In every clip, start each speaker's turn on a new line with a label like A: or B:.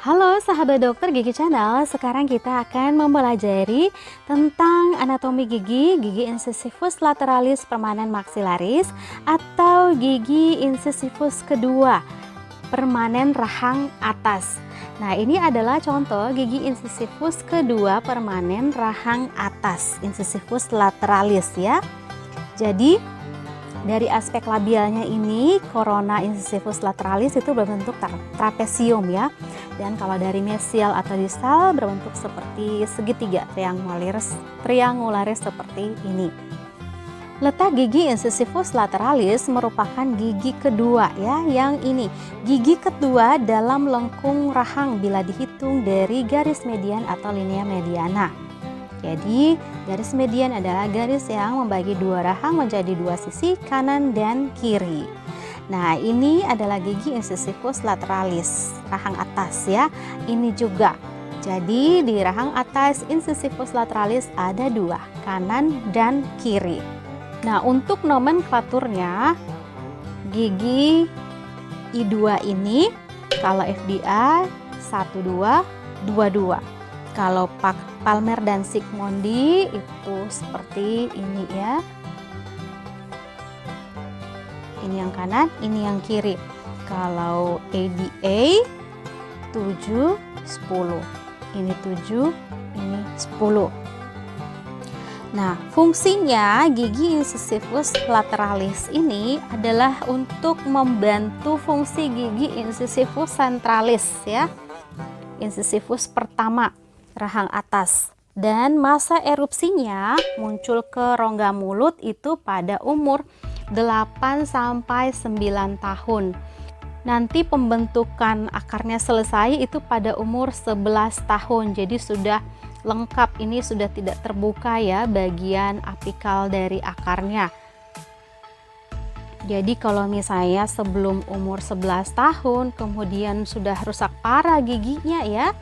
A: Halo sahabat dokter Gigi Channel, sekarang kita akan mempelajari tentang anatomi gigi incisivus lateralis permanen maxillaris atau gigi incisivus kedua permanen rahang atas. Nah, ini adalah contoh gigi incisivus kedua permanen rahang atas, incisivus lateralis ya. Jadi dari aspek labialnya ini, corona incisivus lateralis itu berbentuk trapesium ya. Dan kalau dari mesial atau distal berbentuk seperti segitiga triangularis seperti ini. Letak gigi incisivus lateralis merupakan gigi kedua ya, yang ini. Gigi kedua dalam lengkung rahang bila dihitung dari garis median atau linea mediana. Jadi, garis median adalah garis yang membagi dua rahang menjadi dua sisi, kanan dan kiri. Nah, ini adalah gigi incisivus lateralis, rahang atas ya. Ini juga. Jadi, di rahang atas incisivus lateralis ada dua, kanan dan kiri. Nah, untuk nomenklaturnya, gigi I2 ini, kalau FDA 12, 22. Kalau Palmer dan Zsigmondy itu seperti ini ya. Ini yang kanan, ini yang kiri. Kalau ADA 7, 10. Ini 7, ini 10. Nah, fungsinya gigi incisivus lateralis ini adalah untuk membantu fungsi gigi incisivus centralis ya. Incisivus pertama, rahang atas, dan masa erupsinya muncul ke rongga mulut itu pada umur 8 sampai 9 tahun. Nanti pembentukan akarnya selesai itu pada umur 11 tahun. Jadi sudah lengkap, ini sudah tidak terbuka ya bagian apikal dari akarnya. Jadi kalau misalnya sebelum umur 11 tahun kemudian sudah rusak parah giginya ya,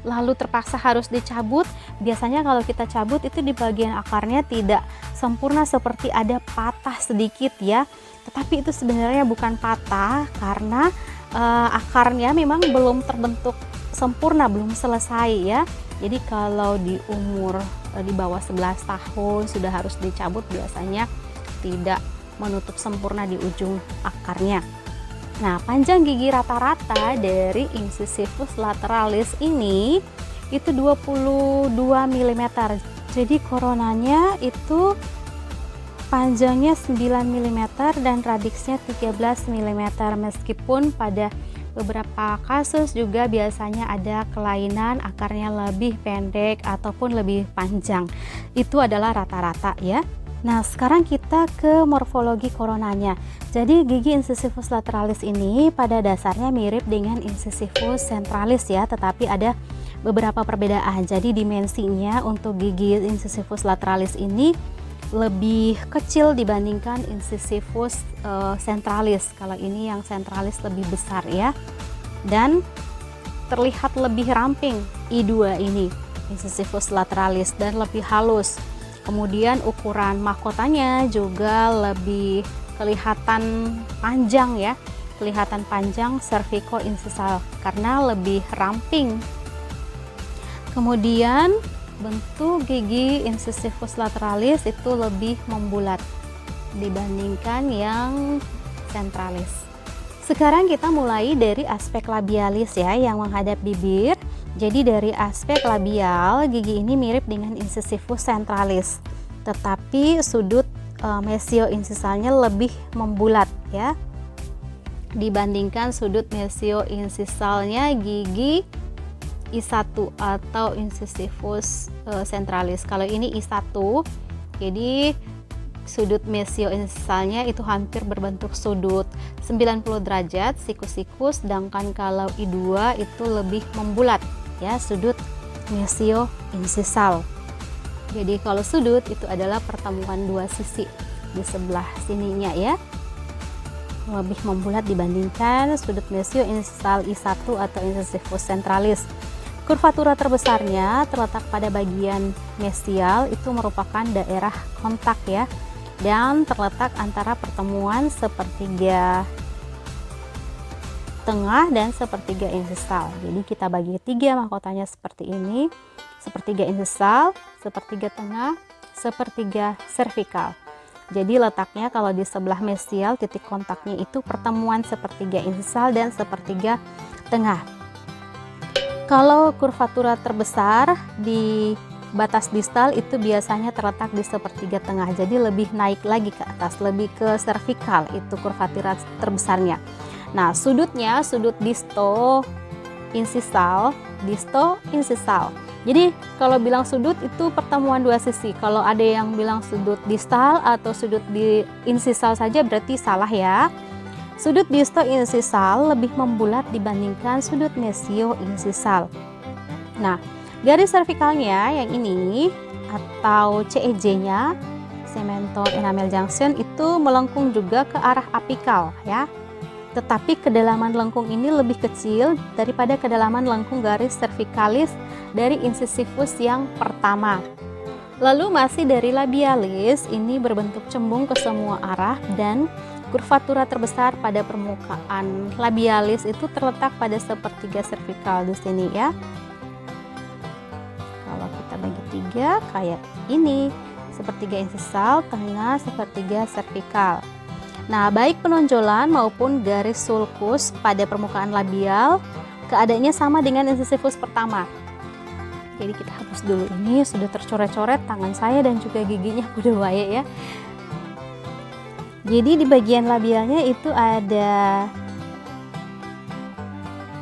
A: lalu terpaksa harus dicabut, biasanya kalau kita cabut itu di bagian akarnya tidak sempurna, seperti ada patah sedikit ya. Tetapi itu sebenarnya bukan patah karena akarnya memang belum terbentuk sempurna, belum selesai ya. Jadi kalau di umur di bawah 11 tahun sudah harus dicabut, biasanya tidak menutup sempurna di ujung akarnya. Nah, panjang gigi rata-rata dari incisivus lateralis ini itu 22 mm. Jadi koronanya itu panjangnya 9 mm dan radiksnya 13 mm. Meskipun pada beberapa kasus juga biasanya ada kelainan akarnya lebih pendek ataupun lebih panjang. Itu adalah rata-rata ya. Nah, sekarang kita ke morfologi koronanya. Jadi gigi incisivus lateralis ini pada dasarnya mirip dengan incisivus centralis ya, tetapi ada beberapa perbedaan. Jadi dimensinya untuk gigi incisivus lateralis ini lebih kecil dibandingkan incisivus centralis. Kalau ini yang centralis lebih besar ya. Dan terlihat lebih ramping I2 ini, incisivus lateralis, dan lebih halus. Kemudian ukuran mahkotanya juga lebih kelihatan panjang ya, kelihatan panjang cervico-incisal karena lebih ramping. Kemudian bentuk gigi incisivus lateralis itu lebih membulat dibandingkan yang centralis. Sekarang kita mulai dari aspek labialis ya, yang menghadap bibir. Jadi dari aspek labial, gigi ini mirip dengan incisivus centralis, tetapi sudut mesio-incisalnya lebih membulat ya, dibandingkan sudut mesio-incisalnya gigi I1 atau incisivus centralis. Kalau ini I1, jadi sudut mesio-incisalnya itu hampir berbentuk sudut 90 derajat sikus-sikus, sedangkan kalau I2 itu lebih membulat ya, sudut mesio-incisal. Jadi kalau sudut itu adalah pertemuan dua sisi di sebelah sininya ya, lebih membulat dibandingkan sudut mesio-incisal I1 atau incisivus centralis. Kurvatura terbesarnya terletak pada bagian mesial, itu merupakan daerah kontak ya, dan terletak antara pertemuan sepertiga tengah, dan sepertiga insisal. Jadi kita bagi 3 mahkotanya seperti ini, sepertiga insisal, sepertiga tengah, sepertiga servikal. Jadi letaknya kalau di sebelah mesial, titik kontaknya itu pertemuan sepertiga insisal dan sepertiga tengah. Kalau kurvatura terbesar di batas distal itu biasanya terletak di sepertiga tengah, jadi lebih naik lagi ke atas, lebih ke servikal, itu kurvatura terbesarnya. Nah, sudutnya sudut disto insisal. Jadi kalau bilang sudut itu pertemuan dua sisi. Kalau ada yang bilang sudut distal atau sudut di insisal saja berarti salah ya. Sudut disto insisal lebih membulat dibandingkan sudut mesio insisal. Nah, garis servikalnya yang ini atau CEJ-nya, cemento enamel junction, itu melengkung juga ke arah apikal ya. Tetapi kedalaman lengkung ini lebih kecil daripada kedalaman lengkung garis cervicalis dari incisivus yang pertama. Lalu masih dari labialis, ini berbentuk cembung ke semua arah dan kurvatura terbesar pada permukaan labialis itu terletak pada sepertiga cervical di sini ya. Kalau kita bagi 3 kayak ini, sepertiga insisal, tengah, sepertiga cervical. Nah, baik penonjolan maupun garis sulcus pada permukaan labial keadaannya sama dengan incisivus pertama. Jadi kita hapus dulu, ini sudah tercoret-coret tangan saya dan juga giginya udah wae ya. Jadi di bagian labialnya itu ada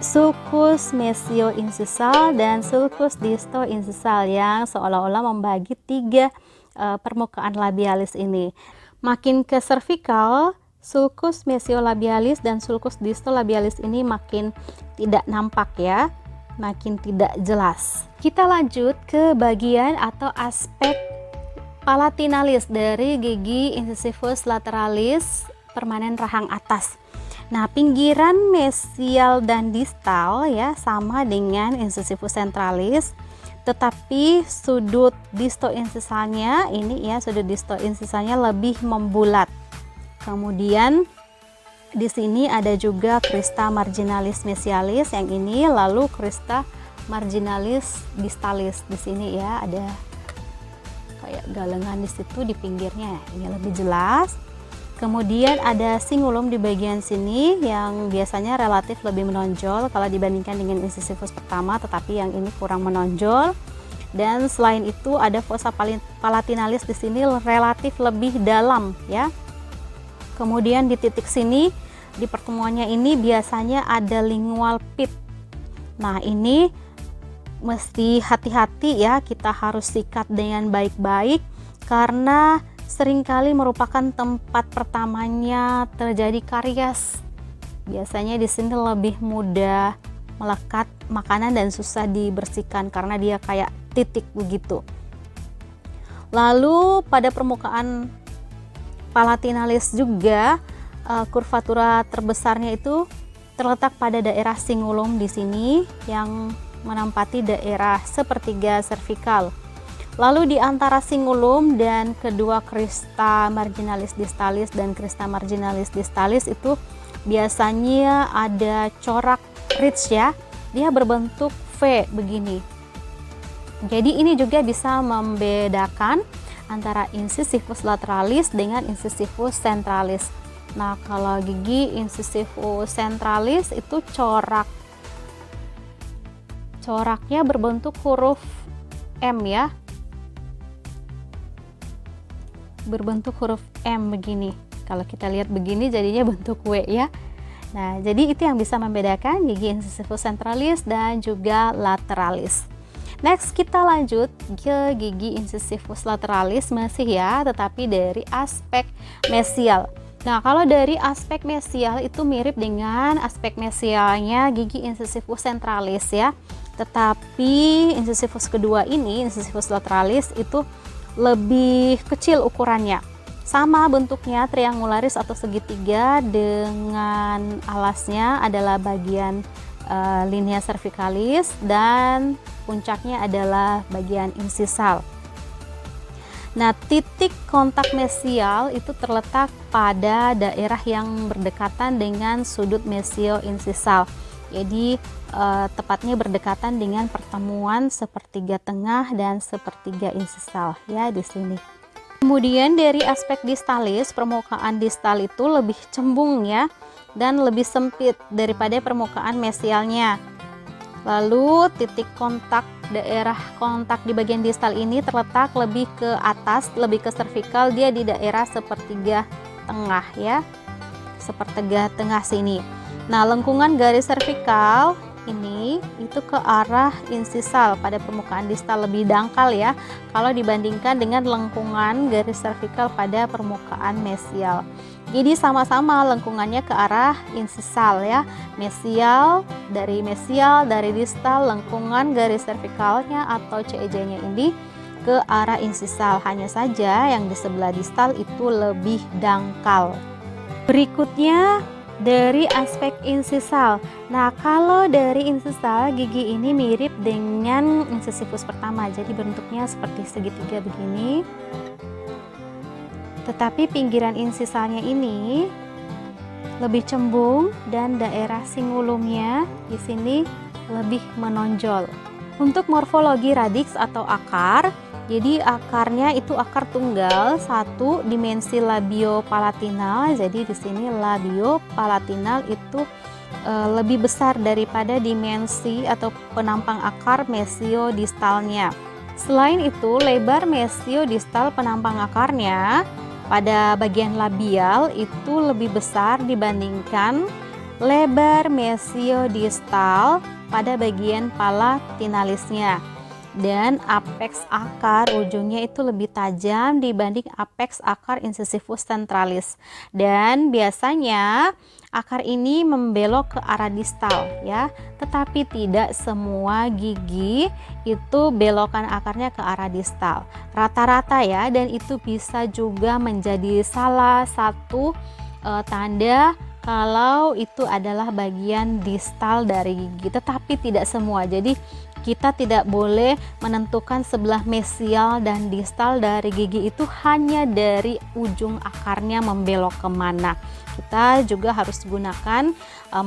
A: sulcus mesio insisal dan sulcus disto insisal yang seolah-olah membagi 3 permukaan labialis ini. Makin ke cervical, sulcus mesiolabialis dan sulcus distolabialis ini makin tidak nampak ya, makin tidak jelas. Kita lanjut ke bagian atau aspek palatinalis dari gigi incisivus lateralis permanen rahang atas. Nah, pinggiran mesial dan distal ya sama dengan incisivus centralis, tetapi sudut disto insisalnya ini ya, sudut disto insisalnya lebih membulat. Kemudian di sini ada juga crista marginalis mesialis yang ini, lalu crista marginalis distalis di sini ya, ada kayak galengan di situ di pinggirnya. Ini lebih jelas. Kemudian ada singulum di bagian sini yang biasanya relatif lebih menonjol kalau dibandingkan dengan incisivus pertama, tetapi yang ini kurang menonjol. Dan selain itu ada fossa palatinalis di sini relatif lebih dalam ya. Kemudian di titik sini di pertemuannya ini biasanya ada lingual pit. Nah, ini mesti hati-hati ya, kita harus sikat dengan baik-baik karena seringkali merupakan tempat pertamanya terjadi karies. Biasanya di sini lebih mudah melekat makanan dan susah dibersihkan karena dia kayak titik begitu. Lalu pada permukaan palatinalis juga kurvatura terbesarnya itu terletak pada daerah singulum di sini yang menempati daerah sepertiga cervical. Lalu di antara singulum dan kedua crista marginalis distalis dan crista marginalis distalis itu biasanya ada corak ridge ya. Dia berbentuk V begini. Jadi ini juga bisa membedakan antara incisivus lateralis dengan incisivus centralis. Nah, kalau gigi incisivus centralis itu coraknya berbentuk huruf M ya. Berbentuk huruf M begini. Kalau kita lihat begini jadinya bentuk W ya. Nah, jadi itu yang bisa membedakan gigi incisivus centralis dan juga lateralis. Next, kita lanjut ke gigi incisivus lateralis masih ya, tetapi dari aspek mesial. Nah, kalau dari aspek mesial itu mirip dengan aspek mesialnya gigi incisivus centralis ya. Tetapi incisivus kedua ini, incisivus lateralis itu lebih kecil ukurannya. Sama bentuknya triangularis atau segitiga dengan alasnya adalah bagian linea cervicalis dan puncaknya adalah bagian insisal. Nah, titik kontak mesial itu terletak pada daerah yang berdekatan dengan sudut mesio-insisal. Jadi tepatnya berdekatan dengan pertemuan sepertiga tengah dan sepertiga insisal ya di sini. Kemudian dari aspek distalis, permukaan distal itu lebih cembung ya dan lebih sempit daripada permukaan mesialnya. Lalu titik kontak, daerah kontak di bagian distal ini terletak lebih ke atas, lebih ke servikal, dia di daerah sepertiga tengah ya, sepertiga tengah sini. Nah, lengkungan garis servikal ini itu ke arah insisal pada permukaan distal, lebih dangkal ya kalau dibandingkan dengan lengkungan garis servikal pada permukaan mesial. Jadi sama-sama lengkungannya ke arah insisal ya, mesial dari distal, lengkungan garis servikalnya atau CEJ-nya ini ke arah insisal, hanya saja yang di sebelah distal itu lebih dangkal. Berikutnya dari aspek insisal. Nah, kalau dari insisal, gigi ini mirip dengan insisifus pertama, jadi bentuknya seperti segitiga begini. Tetapi pinggiran insisalnya ini lebih cembung dan daerah singulumnya di sini lebih menonjol. Untuk morfologi radix atau akar, jadi akarnya itu akar tunggal, satu dimensi labiopalatinal. Jadi di sini labiopalatinal itu lebih besar daripada dimensi atau penampang akar mesiodistalnya. Selain itu, lebar mesiodistal penampang akarnya pada bagian labial itu lebih besar dibandingkan lebar mesiodistal pada bagian palatinalisnya. Dan apeks akar ujungnya itu lebih tajam dibanding apeks akar insisifus centralis. Dan biasanya akar ini membelok ke arah distal ya, tetapi tidak semua gigi itu belokan akarnya ke arah distal. Rata-rata ya, dan itu bisa juga menjadi salah satu tanda kalau itu adalah bagian distal dari gigi, tetapi tidak semua. Jadi kita tidak boleh menentukan sebelah mesial dan distal dari gigi itu hanya dari ujung akarnya membelok kemana. Kita juga harus gunakan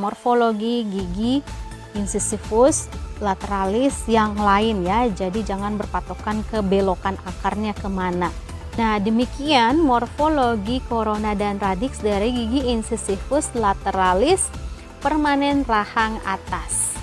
A: morfologi gigi insisifus lateralis yang lain ya, jadi jangan berpatokan ke belokan akarnya kemana. Nah, demikian morfologi korona dan radix dari gigi insisifus lateralis permanen rahang atas.